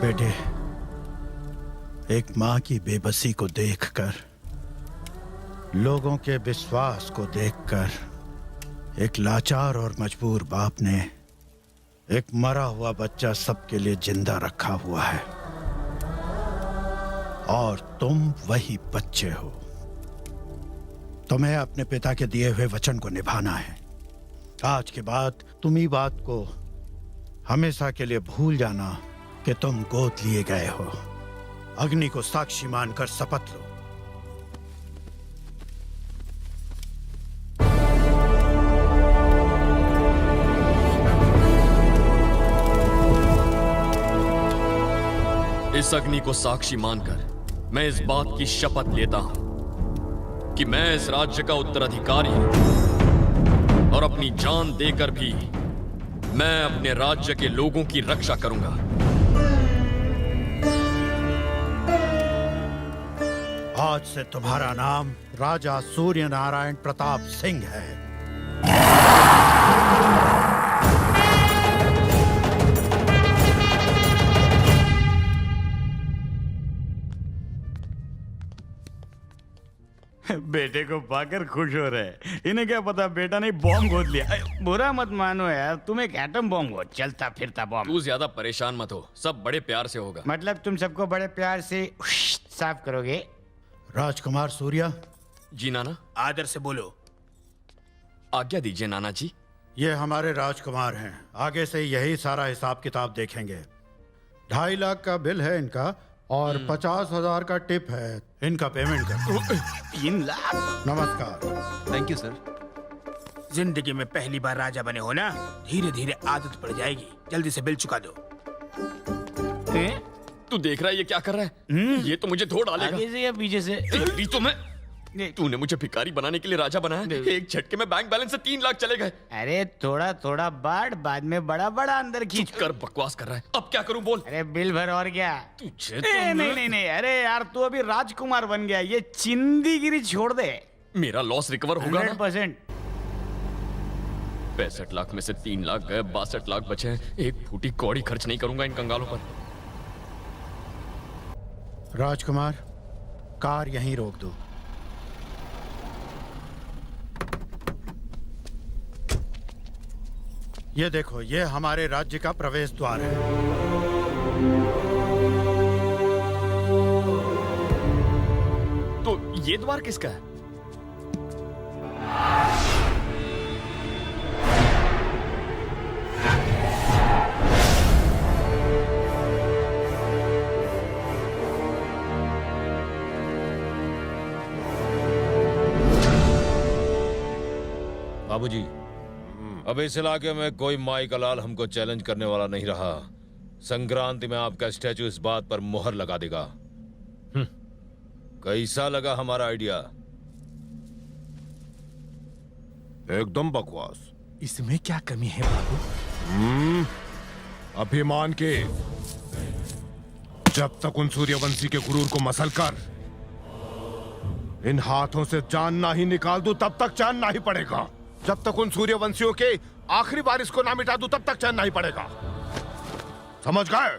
बेटे, एक माँ की बेबसी को देखकर, लोगों के विश्वास को देखकर, एक लाचार और मजबूर बाप ने एक मरा हुआ बच्चा सबके लिए जिंदा रखा हुआ है। और तुम वही बच्चे हो। तुम्हें अपने पिता के दिए हुए वचन को निभाना है। आज के बाद तुम ही बात को हमेशा के लिए भूल जाना कि तुम गोद लिए गए हो। अग्नि को साक्षी मानकर शपथ लो। इस अग्नि को साक्षी मानकर मैं इस बात की शपथ लेता हूं कि मैं इस राज्य का उत्तराधिकारी हूं और अपनी जान देकर भी मैं अपने राज्य के लोगों की रक्षा करूंगा। आज से तुम्हारा नाम राजा सूर्य नारायण प्रताप सिंह है। बेटे को पाकर खुश हो रहे। इन्हें क्या पता बेटा ने बॉम्ब गोद लिया। बुरा मत मानो यार, तुम एक एटम बॉम्ब हो, चलता फिरता बॉम्ब। तू ज्यादा परेशान मत हो, सब बड़े प्यार से होगा। मतलब तुम सबको बड़े प्यार से साफ करोगे? राजकुमार सूर्या। जी नाना। आदर से बोलो। आज्ञा दीजिए नाना जी। ये हमारे राजकुमार हैं। आगे से यही सारा हिसाब किताब देखेंगे। 2.5 लाख का बिल है इनका और 50,000 का टिप है। इनका पेमेंट कर दो। 3 लाख? नमस्कार। Thank you sir. जिंदगी में पहली बार राजा बने हो ना, धीरे धीरे आदत पड़ जाएगी। जल्दी से बिल चुका दो। तू देख रहा है ये क्या कर रहा है? ये तो मुझे धो डालेगा। आगे से या पीछे से? तेरी तो मैं। तूने मुझे भिखारी बनाने के लिए राजा बनाया। एक झटके में बैंक बैलेंस से 3 लाख चले गए। अरे थोड़ा थोड़ा बांट, बाद में बड़ा बड़ा अंदर खींच कर। बकवास कर रहा है। अब क्या करूं बोल? अरे बिल भर और क्या। तुझे नहीं, अरे यार तू अभी राजकुमार बन गया, ये चिंदीगिरी छोड़ दे। मेरा लॉस रिकवर होगा ना? 100%। 65 लाख में से 3 लाख गए, 62 लाख बचे हैं। एक फूटी कौड़ी खर्च नहीं करूंगा इन कंगालों पर। राजकुमार, कार यहीं रोक दो। ये देखो, ये हमारे राज्य का प्रवेश द्वार है। तो ये द्वार किसका है? बाबूजी, अब इस इलाके में कोई माई का लाल हमको चैलेंज करने वाला नहीं रहा। संक्रांति में आपका स्टैचू इस बात पर मोहर लगा देगा। कैसा लगा हमारा आइडिया? एकदम बकवास। इसमें क्या कमी है बाबू? अभिमान के। जब तक उन सूर्यवंशी के गुरूर को मसल कर इन हाथों से जान ना ही निकाल दूं, तब तक चैन ना ही पड़ेगा। जब तक उन सूर्यवंशियों के आखिरी बारिश को ना मिटा दूं, तब तक चैन नहीं पड़ेगा। समझ गए?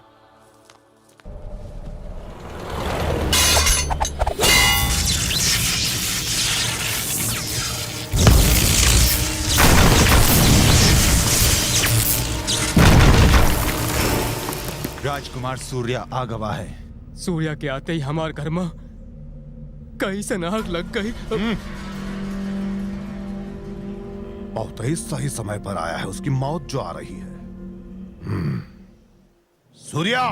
राजकुमार सूर्या आ गवा है। सूर्या के आते ही हमारे घर में कहीं से नाक लग गई। बहुत ही सही समय पर आया है उसकी मौत जो आ रही है। सूर्या,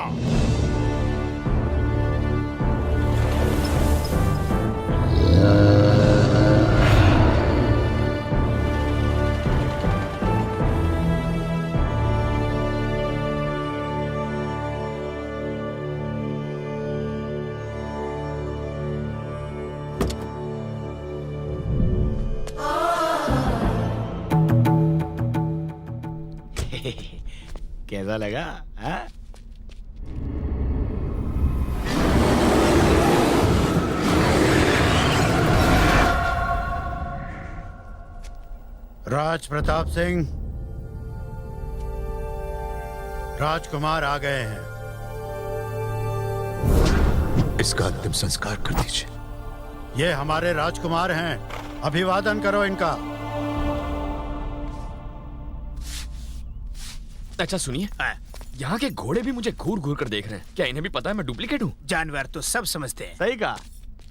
कैसा लगा? हाँ? राज प्रताप सिंह, राजकुमार आ गए हैं। इसका अंतिम संस्कार कर दीजिए। ये हमारे राजकुमार हैं, अभिवादन करो इनका। अच्छा सुनिए, यहाँ के घोड़े भी मुझे घूर घूर कर देख रहे हैं। क्या इन्हें भी पता है मैं डुप्लीकेट हूँ? जानवर तो सब समझते हैं। सही कहा।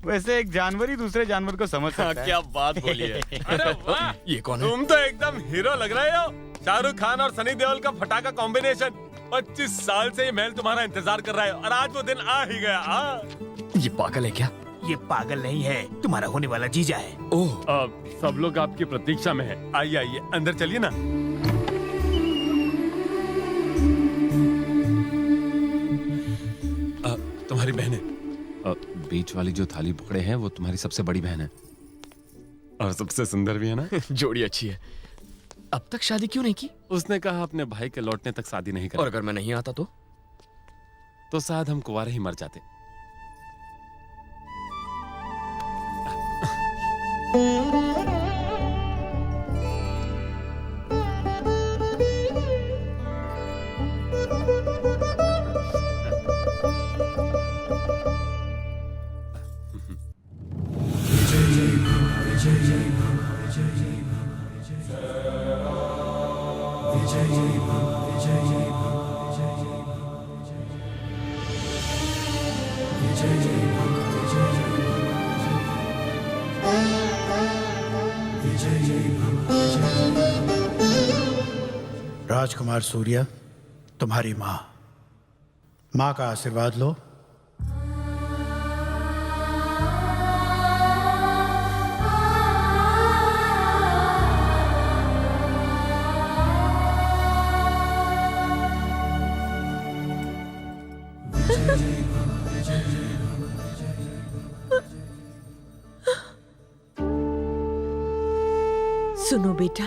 वैसे एक जानवर ही दूसरे जानवर को समझ सकता है। क्या बात बोली है। अरे वाह, ये कौन है? तुम तो एकदम हीरो लग रहे हो। शाहरुख खान और सनी देओल का फटाका कॉम्बिनेशन। 25 साल से ये महल तुम्हारा इंतजार कर रहा है और आज वो दिन आ ही गया। ये पागल है क्या? ये पागल नहीं है, तुम्हारा होने वाला जीजा है। ओह, सब लोग आपकी प्रतीक्षा में है। आइए आइए अंदर चलिए ना। तुम्हारी बहन है। बीच वाली जो थाली पकड़े हैं वो तुम्हारी सबसे बड़ी बहन है और सबसे सुंदर भी है ना। जोड़ी अच्छी है। अब तक शादी क्यों नहीं की? उसने कहा अपने भाई के लौटने तक शादी नहीं और करें अगर मैं नहीं आता तो शायद हम कुंवारे ही मर जाते। राजकुमार सूर्य, तुम्हारी माँ। माँ का आशीर्वाद लो। सुनो बेटा,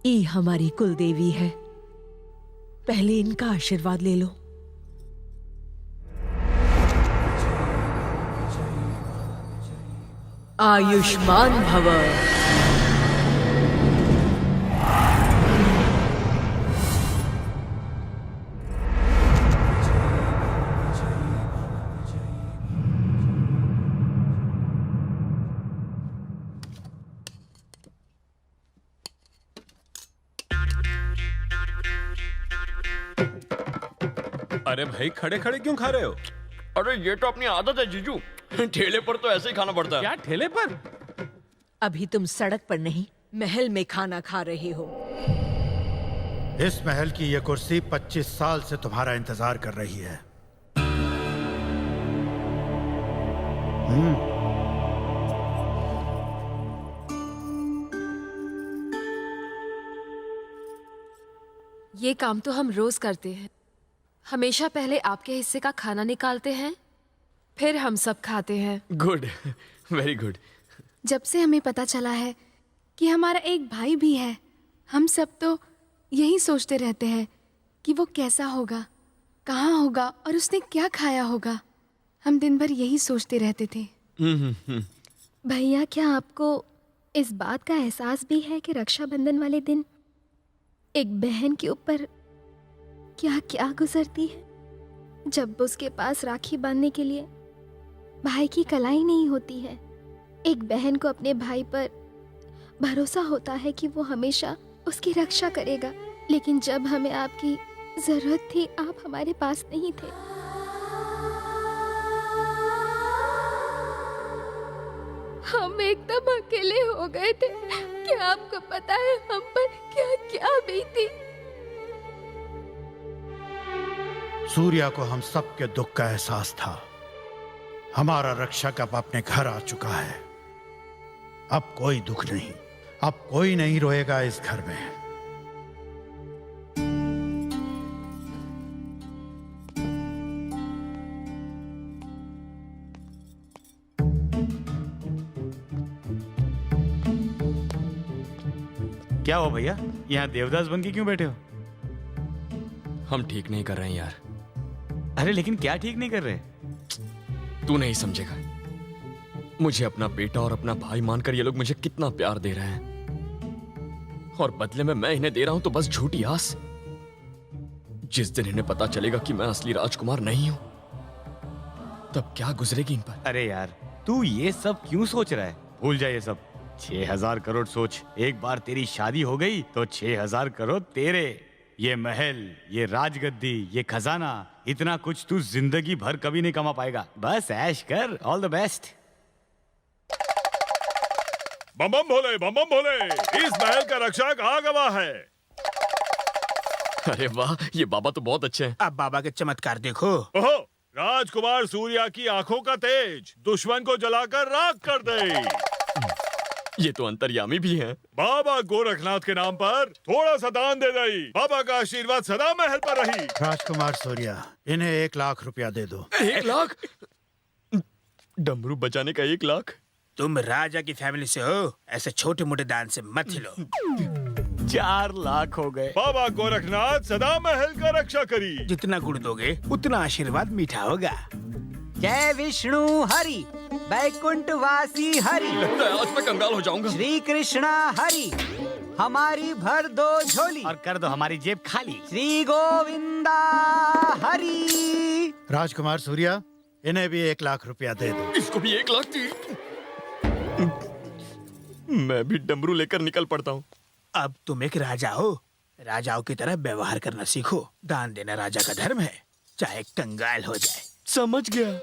ई हमारी कुल देवी है, पहले इनका आशीर्वाद ले लो। आयुष्मान भव। अरे भाई, खड़े खड़े क्यों खा रहे हो? अरे ये तो अपनी आदत है जीजू। ठेले पर तो ऐसे ही खाना पड़ता है। क्या ठेले पर? अभी तुम सड़क पर नहीं, महल में खाना खा रहे हो। इस महल की यह कुर्सी 25 साल से तुम्हारा इंतजार कर रही है। ये काम तो हम रोज करते हैं। हमेशा पहले आपके हिस्से का खाना निकालते हैं, फिर हम सब खाते हैं। Good, very good. जब से हमें पता चला है कि हमारा एक भाई भी है, हम सब तो यही सोचते रहते हैं कि वो कैसा होगा, कहाँ होगा और उसने क्या खाया होगा। हम दिन भर यही सोचते रहते थे। भैया, क्या आपको इस बात का एहसास भी है कि रक्षाबंधन वाले दिन एक बहन के ऊपर क्या क्या गुजरती है, जब उसके पास राखी बांधने के लिए भाई की कलाई नहीं होती है। एक बहन को अपने भाई पर भरोसा होता है कि वो हमेशा उसकी रक्षा करेगा, लेकिन जब हमें आपकी जरूरत थी आप हमारे पास नहीं थे। हम एकदम अकेले हो गए थे। क्या आपको पता है हम पर क्या क्या बीती? सूर्या को हम सब के दुख का एहसास था। हमारा रक्षक अब अपने घर आ चुका है। अब कोई दुख नहीं, अब कोई नहीं रोएगा इस घर में। क्या हो भैया, यहाँ देवदास बन के क्यों बैठे हो? हम ठीक नहीं कर रहे हैं यार। अरे लेकिन क्या ठीक नहीं कर रहे? तू नहीं समझेगा। मुझे अपना बेटा और अपना भाई मानकर ये लोग मुझे कितना प्यार दे रहे हैं, और बदले में मैं इन्हें दे रहा हूं तो बस झूठी आस। जिस दिन इन्हें पता चलेगा कि मैं असली राजकुमार नहीं हूं, तब क्या गुजरेगी इन पर। अरे यार तू ये सब क्यों सोच रहा है? भूल जा ये सब। 6,000 करोड़ सोच, एक बार तेरी शादी हो गई तो 6,000 करोड़ तेरे। ये महल, ये राजगद्दी, ये खजाना, इतना कुछ तू जिंदगी भर कभी नहीं कमा पाएगा। बस ऐश कर। All the best. बम बम भोले, बम बम भोले। इस महल का रक्षक आ गवा है। अरे वाह, ये बाबा तो बहुत अच्छे हैं। अब बाबा के चमत्कार देखो। ओहो, राजकुमार सूर्या की आंखों का तेज दुश्मन को जलाकर राख कर दे। ये तो अंतर्यामी भी हैं। बाबा गोरखनाथ के नाम पर थोड़ा सा दान दे दई। बाबा का आशीर्वाद सदा महल पर रही। राजकुमार सूर्या, इन्हें 1 लाख रुपया दे दो। 1 लाख? डमरू बचाने का 1 लाख? तुम राजा की फैमिली से हो, ऐसे छोटे मोटे दान से मत हिलो। 4 लाख हो गए। बाबा गोरखनाथ सदा महल का रक्षा करी। जितना गुड़ दोगे उतना आशीर्वाद मीठा होगा। जय विष्णु हरि, बैकुंठ वासी हरि, लगता है आज मैं कंगाल हो जाऊंगा। श्री कृष्णा हरि, हमारी भर दो झोली और कर दो हमारी जेब खाली। श्री गोविंदा हरि। राजकुमार सूर्या, इन्हें भी 1 लाख रुपया दे दो। इसको भी 1 लाख दी। मैं भी डमरू लेकर निकल पड़ता हूँ। अब तुम एक राजा हो, राजाओं की तरह व्यवहार करना सीखो। दान देना राजा का धर्म है, चाहे कंगाल हो जाए। समझ गया।